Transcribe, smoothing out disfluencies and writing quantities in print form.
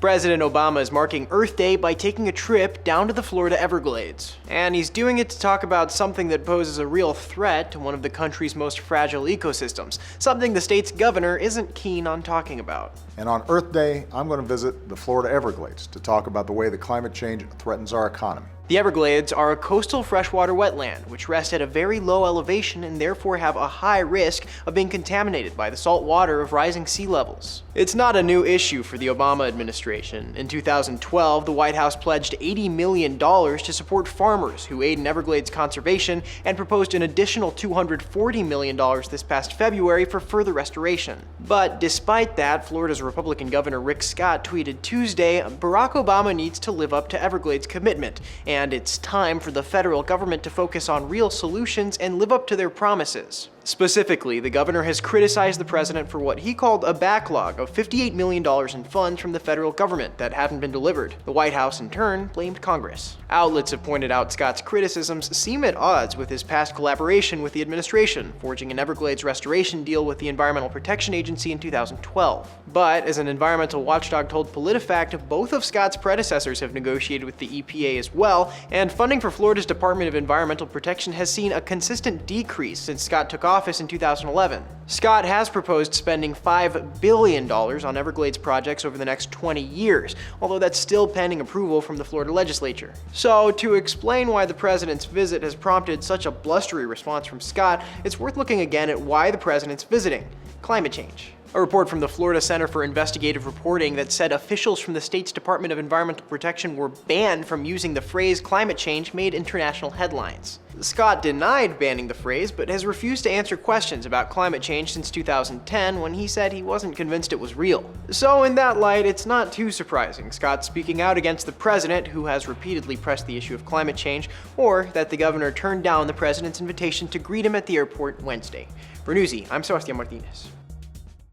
President Obama is marking Earth Day by taking a trip down to the Florida Everglades. And he's doing it to talk about something that poses a real threat to one of the country's most fragile ecosystems, something the state's governor isn't keen on talking about. And on Earth Day, I'm going to visit the Florida Everglades to talk about the way that climate change threatens our economy. The Everglades are a coastal freshwater wetland which rest at a very low elevation and therefore have a high risk of being contaminated by the salt water of rising sea levels. It's not a new issue for the Obama administration. In 2012, the White House pledged $80 million to support farmers who aid in Everglades conservation and proposed an additional $240 million this past February for further restoration. But despite that, Florida's Republican Governor Rick Scott tweeted Tuesday, Barack Obama needs to live up to Everglades' commitment, and it's time for the federal government to focus on real solutions and live up to their promises. Specifically, the governor has criticized the president for what he called a backlog of $58 million in funds from the federal government that hadn't been delivered. The White House, in turn, blamed Congress. Outlets have pointed out Scott's criticisms seem at odds with his past collaboration with the administration, forging an Everglades restoration deal with the Environmental Protection Agency in 2012. But, as an environmental watchdog told PolitiFact, both of Scott's predecessors have negotiated with the EPA as well, and funding for Florida's Department of Environmental Protection has seen a consistent decrease since Scott took office in 2011. Scott has proposed spending $5 billion on Everglades projects over the next 20 years, although that's still pending approval from the Florida legislature. So, to explain why the president's visit has prompted such a blustery response from Scott, it's worth looking again at why the president's visiting: climate change. A report from the Florida Center for Investigative Reporting that said officials from the state's Department of Environmental Protection were banned from using the phrase climate change made international headlines. Scott denied banning the phrase, but has refused to answer questions about climate change since 2010 when he said he wasn't convinced it was real. So in that light, it's not too surprising Scott's speaking out against the president, who has repeatedly pressed the issue of climate change, or that the governor turned down the president's invitation to greet him at the airport Wednesday. For Newsy, I'm Sebastian Martinez.